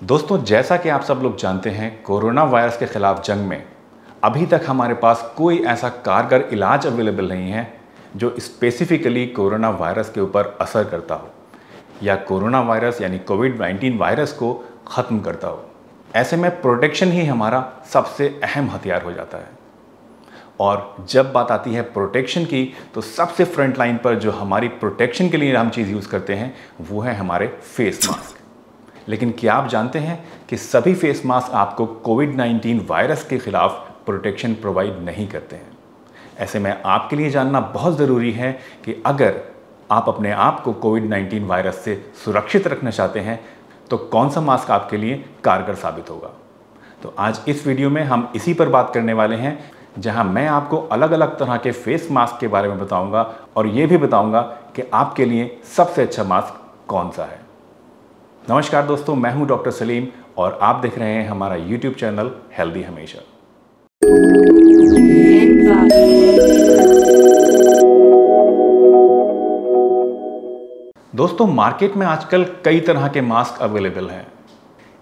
दोस्तों, जैसा कि आप सब लोग जानते हैं, कोरोना वायरस के खिलाफ जंग में अभी तक हमारे पास कोई ऐसा कारगर इलाज अवेलेबल नहीं है जो स्पेसिफिकली कोरोना वायरस के ऊपर असर करता हो या कोरोना वायरस यानी कोविड-19 वायरस को ख़त्म करता हो। ऐसे में प्रोटेक्शन ही हमारा सबसे अहम हथियार हो जाता है। और जब बात आती है प्रोटेक्शन की, तो सबसे फ्रंट लाइन पर जो हमारी प्रोटेक्शन के लिए हम चीज़ यूज़ करते हैं वो है हमारे फेस मास्क। लेकिन क्या आप जानते हैं कि सभी फेस मास्क आपको कोविड-19 वायरस के खिलाफ प्रोटेक्शन प्रोवाइड नहीं करते हैं। ऐसे में आपके लिए जानना बहुत ज़रूरी है कि अगर आप अपने आप को कोविड-19 वायरस से सुरक्षित रखना चाहते हैं तो कौन सा मास्क आपके लिए कारगर साबित होगा। तो आज इस वीडियो में हम इसी पर बात करने वाले हैं, जहां मैं आपको अलग अलग तरह के फेस मास्क के बारे में बताऊंगा और ये भी बताऊंगा कि आपके लिए सबसे अच्छा मास्क कौन सा है। नमस्कार दोस्तों, मैं हूं डॉक्टर सलीम और आप देख रहे हैं हमारा YouTube चैनल हेल्दी हमेशा। दोस्तों, मार्केट में आजकल कई तरह के मास्क अवेलेबल हैं।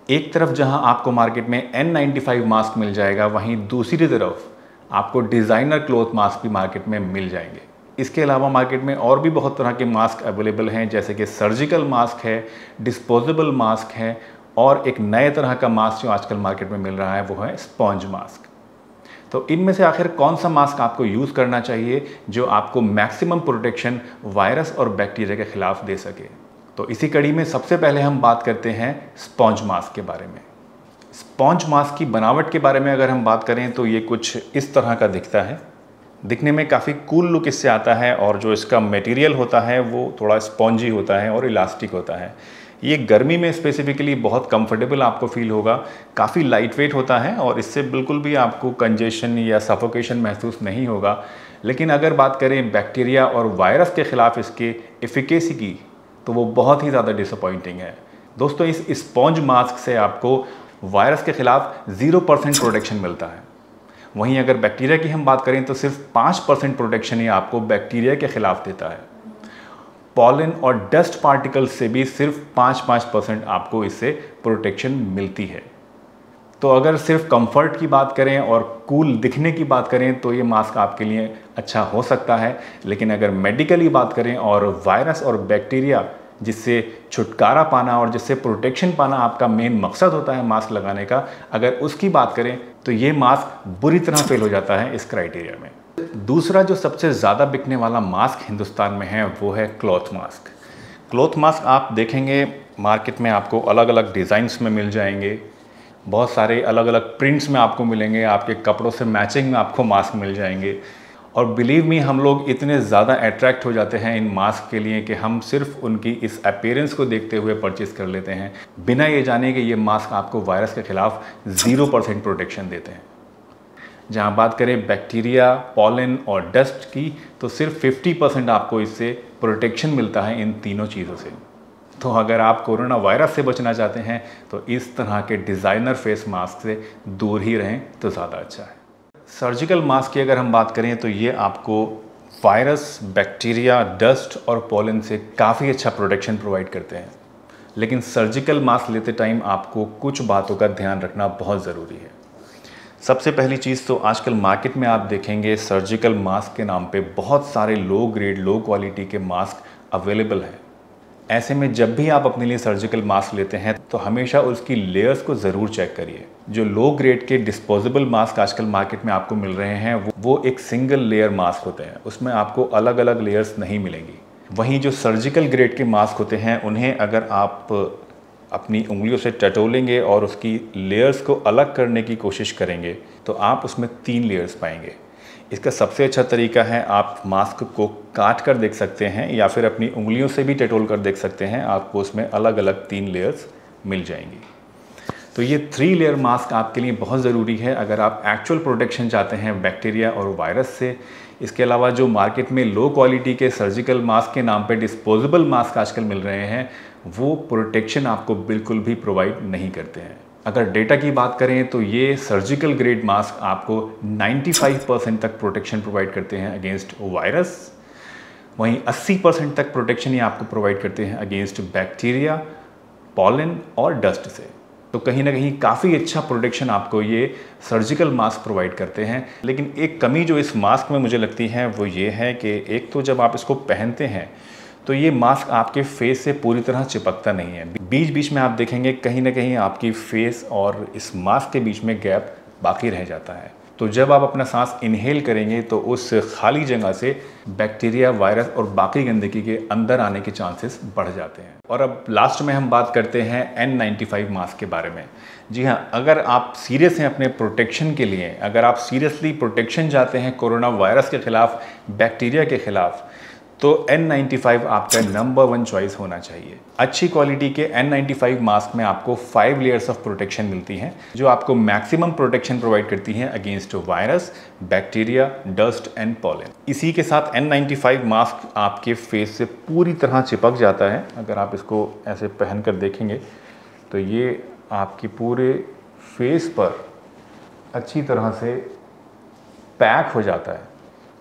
एक तरफ जहां आपको मार्केट में N95 मास्क मिल जाएगा, वहीं दूसरी तरफ आपको डिज़ाइनर क्लॉथ मास्क भी मार्केट में मिल जाएंगे। इसके अलावा मार्केट में और भी बहुत तरह के मास्क अवेलेबल हैं, जैसे कि सर्जिकल मास्क है, डिस्पोजेबल मास्क है और एक नए तरह का मास्क जो आजकल मार्केट में मिल रहा है वो है स्पॉन्ज मास्क। तो इनमें से आखिर कौन सा मास्क आपको यूज़ करना चाहिए जो आपको मैक्सिमम प्रोटेक्शन वायरस और बैक्टीरिया के खिलाफ दे सके। तो इसी कड़ी में सबसे पहले हम बात करते हैं स्पॉन्ज मास्क के बारे में। स्पॉन्ज मास्क की बनावट के बारे में अगर हम बात करें तो ये कुछ इस तरह का दिखता है। दिखने में काफ़ी कूल लुक इससे आता है और जो इसका मटेरियल होता है वो थोड़ा स्पॉन्जी होता है और इलास्टिक होता है। ये गर्मी में स्पेसिफिकली बहुत कंफर्टेबल आपको फील होगा, काफ़ी लाइट वेट होता है और इससे बिल्कुल भी आपको कंजेशन या सफोकेशन महसूस नहीं होगा। लेकिन अगर बात करें बैक्टीरिया और वायरस के ख़िलाफ़ इसके एफिकेसी की, तो वो बहुत ही ज़्यादा डिसअपॉइंटिंग है। दोस्तों, इस स्पॉन्ज मास्क से आपको वायरस के ख़िलाफ़ 0% प्रोटेक्शन मिलता है। वहीं अगर बैक्टीरिया की हम बात करें तो सिर्फ 5% प्रोटेक्शन ही आपको बैक्टीरिया के खिलाफ देता है। पॉलन और डस्ट पार्टिकल से भी सिर्फ 5% आपको इससे प्रोटेक्शन मिलती है। तो अगर सिर्फ कंफर्ट की बात करें और कूल दिखने की बात करें तो ये मास्क आपके लिए अच्छा हो सकता है। लेकिन अगर मेडिकली बात करें और वायरस और बैक्टीरिया जिससे छुटकारा पाना और जिससे प्रोटेक्शन पाना आपका मेन मकसद होता है मास्क लगाने का, अगर उसकी बात करें तो ये मास्क बुरी तरह फेल हो जाता है इस क्राइटेरिया में। दूसरा जो सबसे ज़्यादा बिकने वाला मास्क हिंदुस्तान में है वो है क्लॉथ मास्क। क्लॉथ मास्क आप देखेंगे मार्केट में आपको अलग अलग डिज़ाइंस में मिल जाएंगे, बहुत सारे अलग अलग प्रिंट्स में आपको मिलेंगे, आपके कपड़ों से मैचिंग में आपको मास्क मिल जाएंगे। और बिलीव मी, हम लोग इतने ज़्यादा अट्रैक्ट हो जाते हैं इन मास्क के लिए कि हम सिर्फ उनकी इस अपीयरेंस को देखते हुए परचेज़ कर लेते हैं, बिना ये जाने कि ये मास्क आपको वायरस के खिलाफ 0% प्रोटेक्शन देते हैं। जहाँ बात करें बैक्टीरिया, पॉलन और डस्ट की, तो सिर्फ 50% आपको इससे प्रोटेक्शन मिलता है इन तीनों चीज़ों से। तो अगर आप कोरोना वायरस से बचना चाहते हैं तो इस तरह के डिज़ाइनर फेस मास्क से दूर ही रहें तो ज़्यादा अच्छा है। सर्जिकल मास्क की अगर हम बात करें तो ये आपको वायरस, बैक्टीरिया, डस्ट और पॉलन से काफ़ी अच्छा प्रोटेक्शन प्रोवाइड करते हैं। लेकिन सर्जिकल मास्क लेते टाइम आपको कुछ बातों का ध्यान रखना बहुत ज़रूरी है। सबसे पहली चीज़ तो आजकल मार्केट में आप देखेंगे सर्जिकल मास्क के नाम पे बहुत सारे लो ग्रेड, लो क्वालिटी के मास्क अवेलेबल हैं। ऐसे में जब भी आप अपने लिए सर्जिकल मास्क लेते हैं तो हमेशा उसकी लेयर्स को ज़रूर चेक करिए। जो लो ग्रेड के डिस्पोजेबल मास्क आजकल मार्केट में आपको मिल रहे हैं वो एक सिंगल लेयर मास्क होते हैं, उसमें आपको अलग अलग लेयर्स नहीं मिलेंगी। वहीं जो सर्जिकल ग्रेड के मास्क होते हैं उन्हें अगर आप अपनी उंगलियों से टटोलेंगे और उसकी लेयर्स को अलग करने की कोशिश करेंगे तो आप उसमें 3 लेयर्स पाएंगे। इसका सबसे अच्छा तरीका है, आप मास्क को काट कर देख सकते हैं या फिर अपनी उंगलियों से भी टटोल कर देख सकते हैं, आपको उसमें अलग अलग 3 लेयर्स मिल जाएंगी। तो ये 3 लेयर मास्क आपके लिए बहुत ज़रूरी है अगर आप एक्चुअल प्रोटेक्शन चाहते हैं बैक्टीरिया और वायरस से। इसके अलावा जो मार्केट में लो क्वालिटी के सर्जिकल मास्क के नाम पे डिस्पोजेबल मास्क आजकल मिल रहे हैं वो प्रोटेक्शन आपको बिल्कुल भी प्रोवाइड नहीं करते हैं। अगर डेटा की बात करें तो ये सर्जिकल ग्रेड मास्क आपको 95% तक प्रोटेक्शन प्रोवाइड करते हैं अगेंस्ट वायरस, वहीं 80% तक प्रोटेक्शन ये आपको प्रोवाइड करते हैं अगेंस्ट बैक्टीरिया, पॉलन और डस्ट से। तो कहीं ना कहीं काफ़ी अच्छा प्रोटेक्शन आपको ये सर्जिकल मास्क प्रोवाइड करते हैं। लेकिन एक कमी जो इस मास्क में मुझे लगती है वो ये है कि एक तो जब आप इसको पहनते हैं तो ये मास्क आपके फेस से पूरी तरह चिपकता नहीं है। बीच बीच में आप देखेंगे कहीं ना कहीं आपकी फेस और इस मास्क के बीच में गैप बाकी रह जाता है। तो जब आप अपना सांस इनहेल करेंगे तो उस खाली जगह से बैक्टीरिया, वायरस और बाकी गंदगी के अंदर आने के चांसेस बढ़ जाते हैं। और अब लास्ट में हम बात करते हैं N95 मास्क के बारे में। जी हाँ, अगर आप सीरियस हैं अपने प्रोटेक्शन के लिए, अगर आप सीरियसली प्रोटेक्शन चाहते हैं कोरोना वायरस के खिलाफ, बैक्टीरिया के खिलाफ, तो N95 आपका नंबर 1 चॉइस होना चाहिए। अच्छी क्वालिटी के N95 मास्क में आपको 5 लेयर्स ऑफ प्रोटेक्शन मिलती हैं जो आपको मैक्सिमम प्रोटेक्शन प्रोवाइड करती हैं against virus, bacteria, dust and pollen. इसी के साथ N95 मास्क आपके फेस से पूरी तरह चिपक जाता है। अगर आप इसको ऐसे पहन कर देखेंगे तो ये आपकी पूरे फेस पर अच्छी तरह से पैक हो जाता है,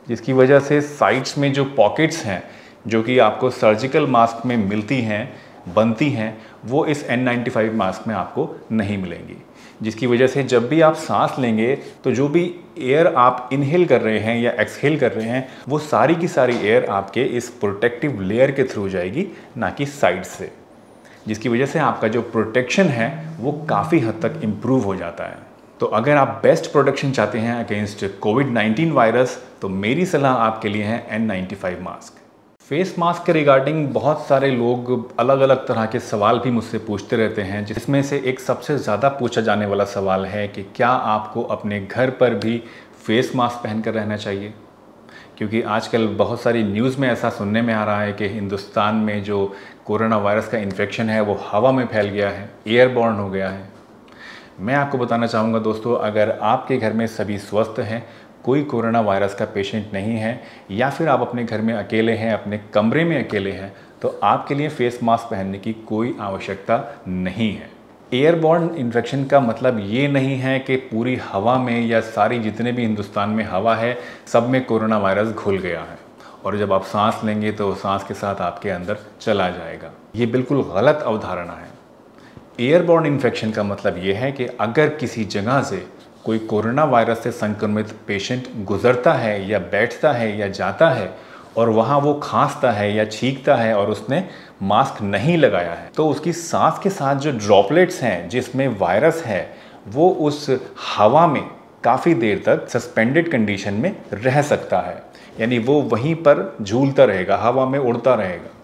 जिसकी वजह से साइड्स में जो पॉकेट्स हैं जो कि आपको सर्जिकल मास्क में मिलती हैं, बनती हैं, वो इस N95 मास्क में आपको नहीं मिलेंगी। जिसकी वजह से जब भी आप सांस लेंगे तो जो भी एयर आप इनहेल कर रहे हैं या एक्सहेल कर रहे हैं वो सारी की सारी एयर आपके इस प्रोटेक्टिव लेयर के थ्रू जाएगी, ना कि साइड से। जिसकी वजह से आपका जो प्रोटेक्शन है वो काफ़ी हद तक इम्प्रूव हो जाता है। तो अगर आप बेस्ट प्रोटेक्शन चाहते हैं अगेंस्ट कोविड-19 वायरस तो मेरी सलाह आपके लिए है N95 मास्क। फेस मास्क के रिगार्डिंग बहुत सारे लोग अलग अलग तरह के सवाल भी मुझसे पूछते रहते हैं, जिसमें से एक सबसे ज़्यादा पूछा जाने वाला सवाल है कि क्या आपको अपने घर पर भी फेस मास्क पहनकर रहना चाहिए। क्योंकि आजकल बहुत सारी न्यूज़ में ऐसा सुनने में आ रहा है कि हिंदुस्तान में जो कोरोना वायरस का इन्फेक्शन है वो हवा में फैल गया है, एयरबॉर्न हो गया है। मैं आपको बताना चाहूँगा दोस्तों, अगर आपके घर में सभी स्वस्थ हैं, कोई कोरोना वायरस का पेशेंट नहीं है, या फिर आप अपने घर में अकेले हैं, अपने कमरे में अकेले हैं, तो आपके लिए फेस मास्क पहनने की कोई आवश्यकता नहीं है। एयरबॉर्न इन्फेक्शन का मतलब ये नहीं है कि पूरी हवा में या सारी जितने भी हिंदुस्तान में हवा है सब में कोरोना वायरस घुल गया है और जब आप सांस लेंगे तो सांस के साथ आपके अंदर चला जाएगा। ये बिल्कुल गलत अवधारणा है। एयरबॉर्न इन्फेक्शन का मतलब ये है कि अगर किसी जगह से कोई कोरोना वायरस से संक्रमित पेशेंट गुजरता है या बैठता है या जाता है और वहाँ वो खांसता है या छींकता है और उसने मास्क नहीं लगाया है, तो उसकी सांस के साथ जो ड्रॉपलेट्स हैं जिसमें वायरस है वो उस हवा में काफ़ी देर तक सस्पेंडेड कंडीशन में रह सकता है, यानी वो वहीं पर झूलता रहेगा, हवा में उड़ता रहेगा।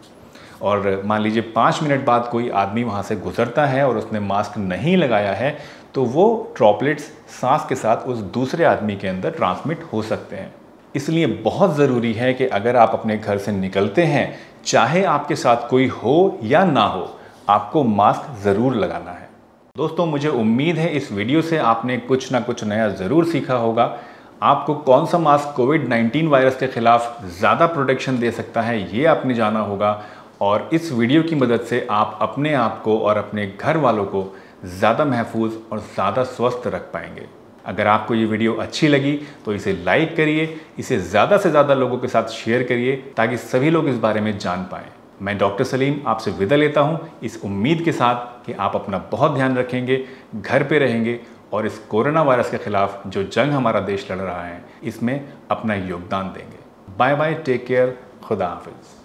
और मान लीजिए 5 मिनट बाद कोई आदमी वहाँ से गुजरता है और उसने मास्क नहीं लगाया है तो वो ड्रॉपलेट्स सांस के साथ उस दूसरे आदमी के अंदर ट्रांसमिट हो सकते हैं। इसलिए बहुत ज़रूरी है कि अगर आप अपने घर से निकलते हैं, चाहे आपके साथ कोई हो या ना हो, आपको मास्क ज़रूर लगाना है। दोस्तों, मुझे उम्मीद है इस वीडियो से आपने कुछ ना कुछ नया ज़रूर सीखा होगा। आपको कौन सा मास्क कोविड-19 वायरस के ख़िलाफ़ ज़्यादा प्रोटेक्शन दे सकता है ये आपने जाना होगा और इस वीडियो की मदद से आप अपने आप को और अपने घर वालों को ज़्यादा महफूज और ज़्यादा स्वस्थ रख पाएंगे। अगर आपको ये वीडियो अच्छी लगी तो इसे लाइक करिए, इसे ज़्यादा से ज़्यादा लोगों के साथ शेयर करिए ताकि सभी लोग इस बारे में जान पाएँ। मैं डॉक्टर सलीम आपसे विदा लेता हूँ इस उम्मीद के साथ कि आप अपना बहुत ध्यान रखेंगे, घर पे रहेंगे और इस कोरोना वायरस के खिलाफ जो जंग हमारा देश लड़ रहा है इसमें अपना योगदान देंगे। बाय बाय, टेक केयर, खुदा हाफिज़।